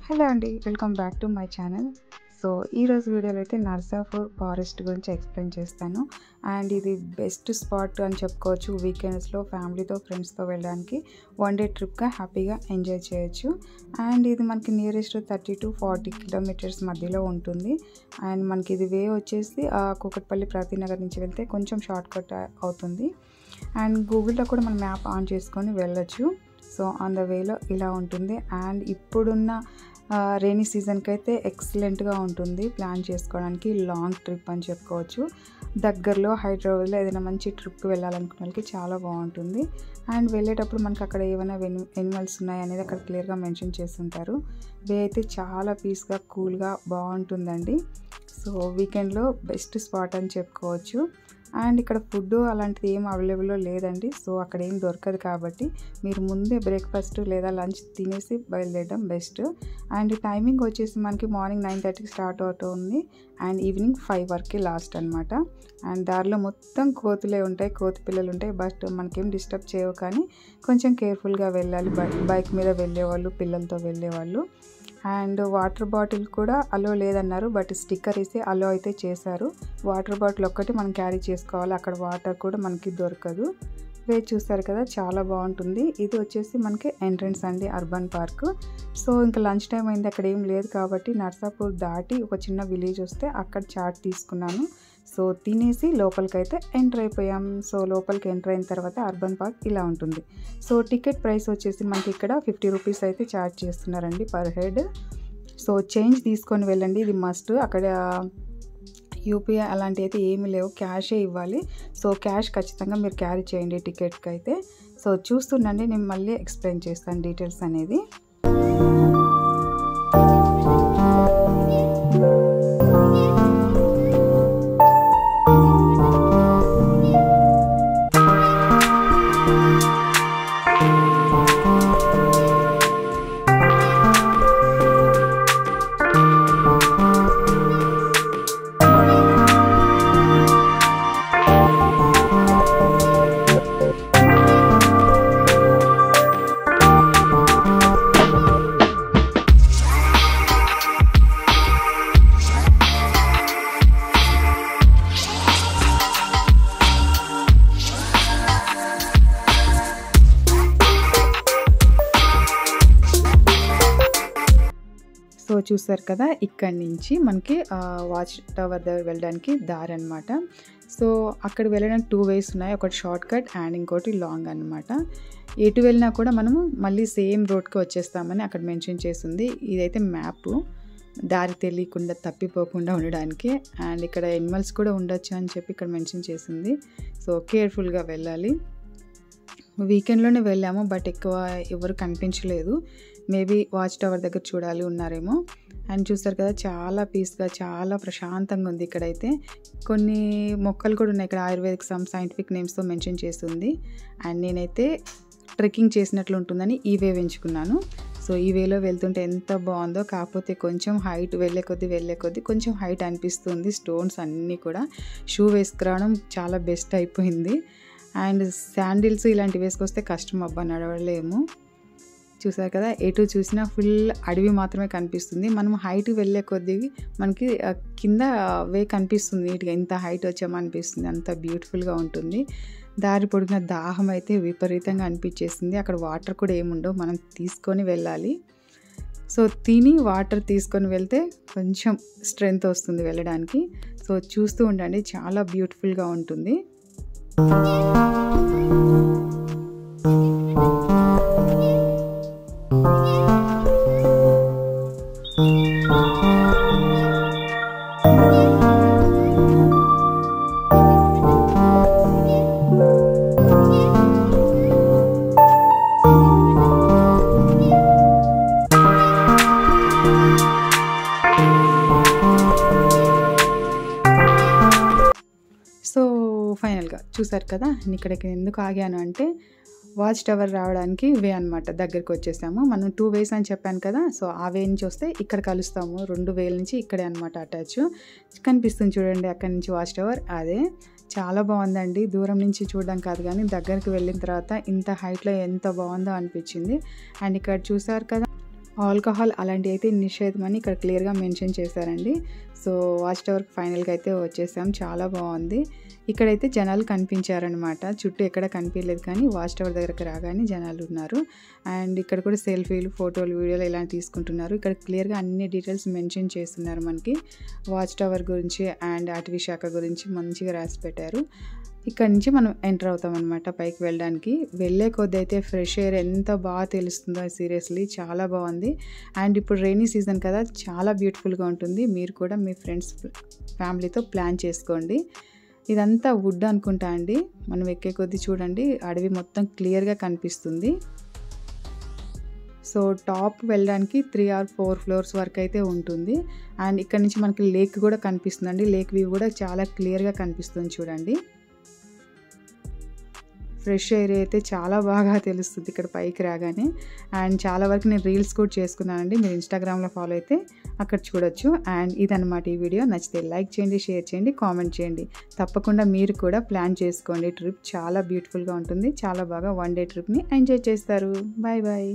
Hello అండి, welcome back to my channel. So ఈరోజు వీడియోలో అయితే నర్సాపూర్ ఫారెస్ట్ గురించి ఎక్స్ప్లెయిన్ చేస్తాను. అండ్ ఇది బెస్ట్ స్పాట్ అని చెప్పుకోవచ్చు. వీకెండ్స్లో ఫ్యామిలీతో ఫ్రెండ్స్తో వెళ్ళడానికి వన్ డే ట్రిప్గా హ్యాపీగా ఎంజాయ్ చేయొచ్చు. అండ్ ఇది మనకి నియరెస్ట్ 30 to 40 కిలోమీటర్స్ మధ్యలో ఉంటుంది. అండ్ మనకి ఇది వే వచ్చేసి కూకట్పల్లి ప్రతినగర్ నుంచి వెళ్తే కొంచెం షార్ట్ కట్ అవుతుంది. అండ్ గూగుల్లో కూడా మనం మ్యాప్ ఆన్ చేసుకొని వెళ్ళొచ్చు. సో ఆన్ ద వేలో ఇలా ఉంటుంది. అండ్ ఇప్పుడున్న రైనీ సీజన్కి అయితే ఎక్సలెంట్గా ఉంటుంది ప్లాన్ చేసుకోవడానికి. లాంగ్ ట్రిప్ అని చెప్పుకోవచ్చు. దగ్గరలో హైదరాబాద్లో ఏదైనా మంచి ట్రిప్కి వెళ్ళాలనుకున్న వాళ్ళకి చాలా బాగుంటుంది. అండ్ వెళ్ళేటప్పుడు మనకి అక్కడ ఏమైనా ఎనిమల్స్ ఉన్నాయి అనేది అక్కడ క్లియర్గా మెన్షన్ చేస్తుంటారు. వే అయితే చాలా పీస్గా కూల్గా బాగుంటుందండి. సో వీకెండ్లో బెస్ట్ స్పాట్ అని చెప్పుకోవచ్చు. అండ్ ఇక్కడ ఫుడ్ అలాంటిది ఏం అవైలబుల్లో లేదండి. సో అక్కడ ఏం దొరకదు కాబట్టి మీరు ముందే బ్రేక్ఫాస్ట్ లేదా లంచ్ తినేసి బయలుదేరడం బెస్ట్. అండ్ టైమింగ్ వచ్చేసి మనకి మార్నింగ్ 9:30కి స్టార్ట్ అవుతుంది అండ్ ఈవినింగ్ 5 వరకు లాస్ట్ అనమాట. అండ్ దారిలో మొత్తం కోతులే ఉంటాయి, కోతి పిల్లలు ఉంటాయి. బట్ మనకేం డిస్టర్బ్ చేయవు, కానీ కొంచెం కేర్ఫుల్గా వెళ్ళాలి. బైక్ మీద వెళ్ళేవాళ్ళు, పిల్లలతో వెళ్ళేవాళ్ళు. అండ్ వాటర్ బాటిల్ కూడా అలో లేదన్నారు, బట్ స్టిక్కర్ వేసి అలో అయితే చేశారు. వాటర్ బాటిల్ ఒక్కటి మనం క్యారీ చేసుకోవాలి, అక్కడ వాటర్ కూడా మనకి దొరకదు. వే చూస్తారు కదా, చాలా బాగుంటుంది. ఇది వచ్చేసి మనకి ఎంట్రన్స్ అండి, అర్బన్ పార్క్. సో ఇంకా లంచ్ టైం అయింది, అక్కడ ఏం లేదు కాబట్టి నర్సాపూర్ దాటి ఒక చిన్న విలేజ్ వస్తే అక్కడ చాట్ తీసుకున్నాను. సో తినేసి లోపలికైతే ఎంటర్ అయిపోయాం. సో లోపలికి ఎంటర్ అయిన తర్వాత అర్బన్ పార్క్ ఇలా ఉంటుంది. సో టికెట్ ప్రైస్ వచ్చేసి మనకి ఇక్కడ 50 రూపీస్ అయితే ఛార్జ్ చేస్తున్నారండి పర్ హెడ్. సో చేంజ్ తీసుకొని వెళ్ళండి, ఇది మస్ట్. అక్కడ యూపీఐ అలాంటివి అయితే ఏమీ లేవు, క్యాషే ఇవ్వాలి. సో క్యాష్ ఖచ్చితంగా మీరు క్యారీ చేయండి టికెట్కి అయితే. సో చూస్తుండండి, నేను మళ్ళీ ఎక్స్ప్లెయిన్ చేస్తాను డీటెయిల్స్ అనేది. సో చూసారు కదా, ఇక్కడి నుంచి మనకి వాచ్ టవర్ దగ్గర వెళ్ళడానికి దారి అనమాట. సో అక్కడ వెళ్ళడానికి 2 వేస్ ఉన్నాయి, ఒకటి షార్ట్ కట్ అండ్ ఇంకోటి లాంగ్ అనమాట. ఎటు వెళ్ళినా కూడా మనము మళ్ళీ సేమ్ రోడ్కి వచ్చేస్తామని అక్కడ మెన్షన్ చేస్తుంది. ఇదైతే మ్యాప్, దారి తెలియకుండా తప్పిపోకుండా ఉండడానికి. అండ్ ఇక్కడ ఎనిమల్స్ కూడా ఉండొచ్చు అని చెప్పి ఇక్కడ మెన్షన్ చేసింది. సో కేర్ఫుల్గా వెళ్ళాలి. వీకెండ్లోనే వెళ్ళాము, బట్ ఎక్కువ ఎవరు కనిపించలేదు. మేబీ వాచ్ టవర్ దగ్గర చూడాలి ఉన్నారేమో. అండ్ చూస్తారు కదా, చాలా పీస్గా చాలా ప్రశాంతంగా ఉంది. ఇక్కడైతే కొన్ని మొక్కలు కూడా ఉన్నాయి, ఇక్కడ ఆయుర్వేదిక్ సైంటిఫిక్ నేమ్స్తో మెన్షన్ చేస్తుంది. అండ్ నేనైతే ట్రెక్కింగ్ చేసినట్లు ఉంటుందని ఈ వే ఎంచుకున్నాను. సో ఈ వేలో వెళ్తుంటే ఎంత బాగుందో, కాకపోతే కొంచెం హైట్ వెళ్ళే కొద్దీ కొంచెం హైట్ అనిపిస్తుంది. స్టోన్స్ అన్నీ కూడా షూ వేసుకురావడం చాలా బెస్ట్ అయిపోయింది. అండ్ శాండిల్స్ ఇలాంటివి వేసుకొస్తే కష్టం, అబ్బా నడవలేము. చూసారు కదా, ఎటు చూసినా ఫుల్ అడవి మాత్రమే కనిపిస్తుంది. మనం హైట్ వెళ్ళే కొద్దీ మనకి కింద వే కనిపిస్తుంది నీట్గా, ఇంత హైట్ వచ్చామనిపిస్తుంది, అంత బ్యూటిఫుల్గా ఉంటుంది. దారి పొడిగిన దాహం అయితే విపరీతంగా అనిపించేసింది. అక్కడ వాటర్ కూడా ఏముండవు, మనం తీసుకొని వెళ్ళాలి. సో తిని వాటర్ తీసుకొని వెళ్తే కొంచెం స్ట్రెంగ్త్ వస్తుంది వెళ్ళడానికి. సో చూస్తూ ఉండండి, చాలా బ్యూటిఫుల్గా ఉంటుంది. సో ఫైనల్గా చూసారు కదా, ఇక్కడికి ఎందుకు ఆగాను అంటే వాచ్ టవర్ రావడానికి వే అనమాట. దగ్గరికి వచ్చేసాము. మనం 2 వేస్ అని చెప్పాను కదా, సో ఆ వే నుంచి వస్తే ఇక్కడ కలుస్తాము. 2 వేల నుంచి ఇక్కడే అనమాట అటాచ్ కనిపిస్తుంది చూడండి. అక్కడి నుంచి వాచ్ టవర్ అదే. చాలా బాగుందండి. దూరం నుంచి చూడడం కాదు కానీ దగ్గరికి వెళ్ళిన తర్వాత ఇంత హైట్లో ఎంత బాగుందో అనిపించింది. అండ్ ఇక్కడ చూసారు కదా, ఆల్కహాల్ అలాంటివి అయితే నిషేధమని ఇక్కడ క్లియర్గా మెన్షన్ చేశారండి. సో వాచ్ టవర్కి ఫైనల్గా అయితే వచ్చేసాం. చాలా బాగుంది. ఇక్కడైతే జనాలు కనిపించారనమాట. చుట్టూ ఎక్కడ కనిపించలేదు కానీ వాచ్ టవర్ దగ్గరకు రాగానే జనాలు ఉన్నారు. అండ్ ఇక్కడ కూడా సెల్ఫీలు, ఫోటోలు, వీడియోలు ఇలాంటి తీసుకుంటున్నారు. ఇక్కడ క్లియర్గా అన్ని డీటెయిల్స్ మెన్షన్ చేస్తున్నారు మనకి. వాచ్ టవర్ గురించి అండ్ అటవీ శాఖ గురించి మంచిగా రాసి పెట్టారు. ఇక్కడ నుంచి మనం ఎంటర్ అవుతాం అనమాట పైకి వెళ్ళడానికి. వెళ్ళే కొద్ది అయితే ఫ్రెష్ ఎయిర్ ఎంత బాగా తెలుస్తుందో సీరియస్లీ చాలా బాగుంది. అండ్ ఇప్పుడు రైనీ సీజన్ కదా, చాలా బ్యూటిఫుల్గా ఉంటుంది. మీరు కూడా మీ ఫ్రెండ్స్ ఫ్యామిలీతో ప్లాన్ చేసుకోండి. ఇదంతా వుడ్ అనుకుంటా అండి. మనం ఎక్కే కొద్దీ చూడండి అడవి మొత్తం క్లియర్గా కనిపిస్తుంది. సో టాప్ వెళ్ళడానికి 3 or 4 ఫ్లోర్స్ వరకు అయితే ఉంటుంది. అండ్ ఇక్కడ నుంచి మనకి లేక్ కూడా కనిపిస్తుందండి. లేక్ వ్యూ కూడా చాలా క్లియర్గా కనిపిస్తుంది చూడండి. ఫ్రెష్ ఎయిర్ అయితే చాలా బాగా తెలుస్తుంది ఇక్కడ పైకి రాగానే. అండ్ చాలా వరకు నేను రీల్స్ కూడా చేసుకున్నానండి. మీరు ఇన్స్టాగ్రామ్లో ఫాలో అయితే అక్కడ చూడొచ్చు. అండ్ ఇదన్నమాట ఈ వీడియో. నచ్చితే లైక్ చేయండి, షేర్ చేయండి, కామెంట్ చేయండి. తప్పకుండా మీరు కూడా ప్లాన్ చేసుకోండి. ట్రిప్ చాలా బ్యూటిఫుల్గా ఉంటుంది. చాలా బాగా 1 day ట్రిప్ని ఎంజాయ్ చేస్తారు. Bye bye.